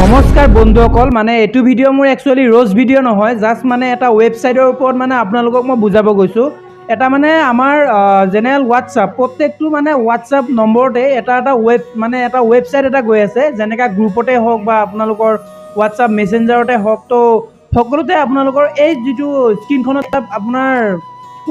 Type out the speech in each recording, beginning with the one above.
নমস্কাৰ বন্ধুসকল মানে এইটো ভিডিঅ' মোৰ একচুৱেলি ৰ'জ ভিডিঅ' নহয় জাষ্ট মানে এটা ৱেবছাইটৰ ওপৰত মানে আপোনালোকক মই বুজাব গৈছোঁ এটা মানে আমাৰ জেনেৰেল হোৱাটছআপ প্ৰত্যেকটো মানে হোৱাটছআপ নম্বৰতে এটা ৱেবছাইট এটা গৈ আছে যেনেকৈ গ্ৰুপতে হওক বা আপোনালোকৰ হোৱাটছআপ মেছেঞ্জাৰতে হওক তো সকলোতে আপোনালোকৰ এই যিটো স্ক্ৰীনখনত আপোনাৰ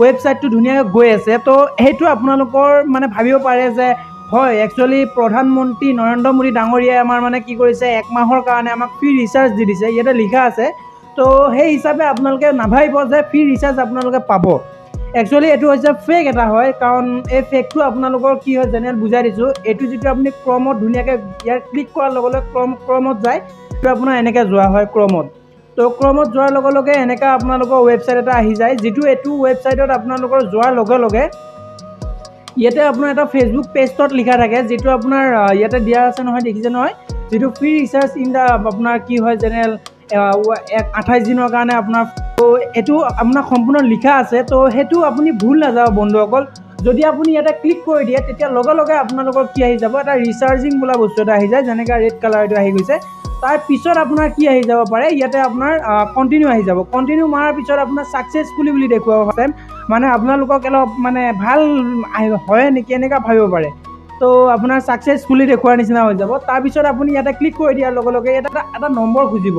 ৱেবছাইটটো ধুনীয়াকৈ গৈ আছে তো সেইটো আপোনালোকৰ মানে ভাবিব পাৰে যে হয় একচুৱেলি প্ৰধানমন্ত্ৰী নৰেন্দ্ৰ মোদী ডাঙৰীয়াই আমাৰ মানে কি কৰিছে এক মাহৰ কাৰণে আমাক ফ্ৰী ৰিচাৰ্জ দি দিছে ইয়াতে লিখা আছে তো সেই হিচাপে আপোনালোকে নাভাবিব যে ফ্ৰী ৰিচাৰ্জ আপোনালোকে পাব একচুৱেলি এইটো হৈছে ফেক এটা হয় কাৰণ এই ফেকটো আপোনালোকৰ কি হয় জেনেৰেল বুজাই দিছোঁ এইটো যিটো আপুনি ক্ৰমত ধুনীয়াকৈ ইয়াৰ ক্লিক কৰাৰ লগে লগে ক্ৰমত যায় তো আপোনাৰ এনেকৈ যোৱা হয় ক্ৰমত তো ক্ৰমত যোৱাৰ লগে লগে এনেকৈ আপোনালোকৰ ৱেবছাইট এটা আহি যায় যিটো এইটো ৱেবছাইটত আপোনালোকৰ যোৱাৰ লগে লগে ইয়াতে আপোনাৰ এটা ফেচবুক পেজত লিখা থাকে যিটো আপোনাৰ ইয়াতে দিয়া আছে নহয় দেখিছে নহয় যিটো ফ্ৰী ৰিচাৰ্জ ইন দা আপোনাৰ কি হয় জেনেৰেল 28 দিনৰ কাৰণে আপোনাৰ তো এইটো আপোনাৰ সম্পূৰ্ণ লিখা আছে তো সেইটো আপুনি ভুল নাযাব বন্ধুসকল যদি আপুনি ইয়াতে ক্লিক কৰি দিয়ে তেতিয়া লগে লগে আপোনালোকৰ কি আহি যাব এটা ৰিচাৰ্জিং বোলা বস্তু এটা আহি যায় যেনেকৈ ৰেড কালাৰ এইটো আহি গৈছে তাৰ পিছত আপোনাৰ কি আহি যাব পাৰে ইয়াতে আপোনাৰ কণ্টিনিউ আহি যাব কণ্টিনিউ মাৰাৰ পিছত আপোনাৰ ছাকচেছফুলি বুলি দেখুৱাব পাৰে মানে আপোনালোকক অলপ মানে ভাল হয় নেকি এনেকুৱা ভাবিব পাৰে তো আপোনাৰ ছাকচেছফুলি দেখুৱাৰ নিচিনা হৈ যাব তাৰপিছত আপুনি ইয়াতে ক্লিক কৰি দিয়াৰ লগে লগে এটা নম্বৰ খুজিব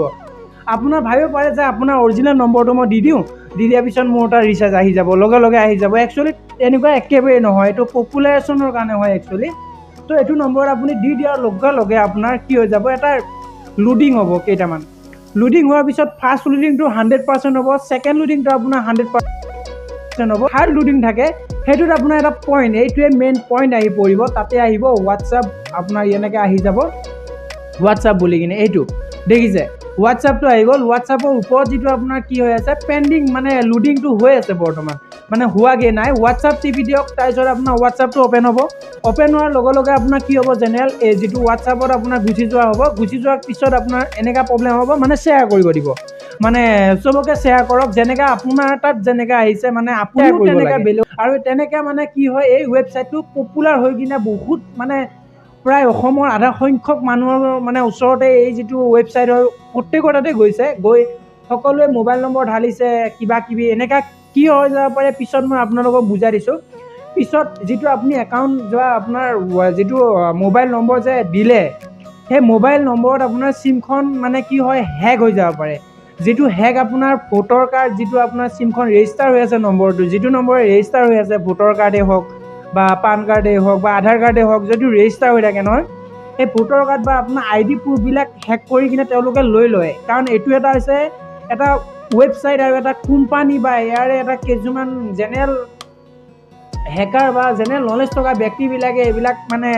আপোনাৰ ভাবিব পাৰে যে আপোনাৰ অৰিজিনেল নম্বৰটো মই দি দিয়াৰ পিছত মোৰ এটা ৰিচাৰ্জ আহি যাব লগে লগে আহি যাব একচুৱেলি এনেকুৱা একেবাৰে নহয় এইটো পপুলাৰেশ্যনৰ কাৰণে হয় একচুৱেলি তো এইটো নম্বৰত আপুনি দি দিয়াৰ লগে লগে আপোনাৰ কি হৈ যাব এটা লোডিং হ'ব কেইটামান লোডিং হোৱাৰ পিছত ফাৰ্ষ্ট লোডিংটো 100% হ'ব ছেকেণ্ড লোডিংটো আপোনাৰ 100% হ'ব থাৰ্ড লোডিং থাকে সেইটোত আপোনাৰ এটা পইণ্ট এইটোৱে মেইন পইণ্ট আহি পৰিব তাতে আহিব হোৱাটছআপ আপোনাৰ এনেকৈ আহি যাব হোৱাটছআপ বুলি কিনে এইটো দেখিছে হোৱাটছআপটো আহি গ'ল হোৱাটছআপৰ ওপৰত যিটো আপোনাৰ কি হৈ আছে পেণ্ডিং মানে লোডিংটো হৈ আছে বৰ্তমান মানে হোৱাগৈ নাই হোৱাটছআপ টিপি দিয়ক তাৰপিছত আপোনাৰ হোৱাটছআপটো অ'পেন হ'ব অ'পেন হোৱাৰ লগে লগে আপোনাৰ কি হ'ব জেনেৰেল এই যিটো হোৱাটছআপত আপোনাৰ গুচি যোৱা হ'ব গুচি যোৱাৰ পিছত আপোনাৰ এনেকুৱা প্ৰব্লেম হ'ব মানে শ্বেয়াৰ কৰিব দিব মানে চবকে শ্বেয়াৰ কৰক যেনেকৈ আপোনাৰ তাত যেনেকৈ আহিছে মানে আপুনিও তেনেকৈ বেলেগ আৰু তেনেকৈ মানে কি হয় এই ৱেবছাইটটো পপুলাৰ হৈ কিনে বহুত মানে প্ৰায় অসমৰ আধা সংখ্যক মানুহৰ মানে ওচৰতে এই যিটো ৱেবছাইট হয় প্ৰত্যেকৰ তাতে গৈছে গৈ সকলোৱে মোবাইল নম্বৰ ঢালিছে কিবা কিবি এনেকুৱা কি হৈ যাব পাৰে পিছত মই আপোনালোকক বুজাই দিছোঁ পিছত যিটো আপুনি একাউণ্ট যোৱা আপোনাৰ যিটো মোবাইল নম্বৰ যে দিলে সেই মোবাইল নম্বৰত আপোনাৰ চিমখন মানে কি হয় হেক হৈ যাব পাৰে যিটো হেক আপোনাৰ ভোটাৰ কাৰ্ড যিটো আপোনাৰ চিমখন ৰেজিষ্টাৰ হৈ আছে নম্বৰটো যিটো নম্বৰে ৰেজিষ্টাৰ হৈ আছে ভোটাৰ কাৰ্ডেই হওক বা পান কাৰ্ডেই হওক বা আধাৰ কাৰ্ডেই হওক যদি ৰেজিষ্টাৰ হৈ থাকে নহয় সেই ভোটাৰ কাৰ্ড বা আপোনাৰ ID প্ৰুফবিলাক হেক কৰি কিনে তেওঁলোকে লৈ লয় কাৰণ এইটো এটা হৈছে এটা ৱেবছাইট আৰু এটা কোম্পানী বা ইয়াৰে এটা কিছুমান জেনেৰেল হেকাৰ বা জেনেৰেল নলেজ থকা ব্যক্তিবিলাকে এইবিলাক মানে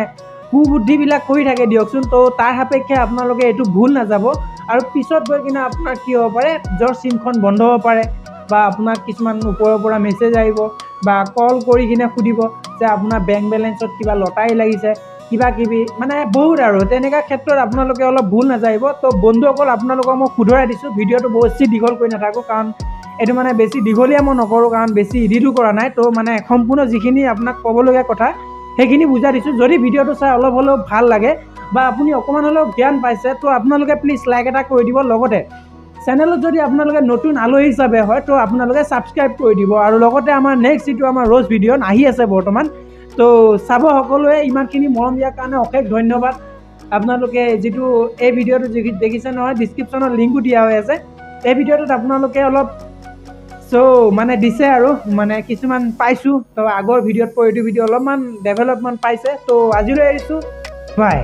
কুবুদ্ধিবিলাক কৰি থাকে দিয়কচোন তো তাৰ সাপেক্ষে আপোনালোকে এইটো ভুল নাযাব আৰু পিছত গৈ কিনে আপোনাৰ কি হ'ব পাৰে য'ৰ চিমখন বন্ধ হ'ব পাৰে বা আপোনাক কিছুমান ওপৰৰ পৰা মেছেজ আহিব বা কল কৰি কিনে সুধিব যে আপোনাৰ বেংক বেলেঞ্চত কিবা লটাৰী লাগিছে কিবা কিবি মানে বহুত আৰু তেনেকুৱা ক্ষেত্ৰত আপোনালোকে অলপ ভুল নাযাব তো বন্ধুসকল আপোনালোকক মই শুধৰাই দিছোঁ ভিডিঅ'টো বেছি দীঘল কৰি নাথাকোঁ কাৰণ এইটো মানে বেছি দীঘলীয়া মই নকৰোঁ কাৰণ বেছি এডিটো কৰা নাই তো মানে সম্পূৰ্ণ যিখিনি আপোনাক ক'বলগীয়া কথা সেইখিনি বুজাই দিছোঁ যদি ভিডিঅ'টো চাই অলপ হ'লেও ভাল লাগে বা আপুনি অকণমান হ'লেও জ্ঞান পাইছে তো আপোনালোকে প্লিজ লাইক এটা কৰি দিব লগতে চেনেলত যদি আপোনালোকে নতুন আলহী হিচাপে হয় তো আপোনালোকে ছাবস্ক্ৰাইব কৰি দিব আৰু লগতে আমাৰ নেক্সট যিটো আমাৰ ৰ'জ ভিডিঅ' আহি আছে বৰ্তমান তো চাব সকলোৱে ইমানখিনি মৰম দিয়াৰ কাৰণে অশেষ ধন্যবাদ আপোনালোকে যিটো এই ভিডিঅ'টো দেখিছে নহয় ডিছক্ৰিপশ্যনত লিংকো দিয়া হৈ আছে এই ভিডিঅ'টোত আপোনালোকে অলপ মানে দিছে আৰু মানে কিছুমান পাইছোঁ তো আগৰ ভিডিঅ'ত এইটো ভিডিঅ' অলপমান ডেভেলপমেণ্ট পাইছে তো আজিলৈ এৰিছোঁ বাই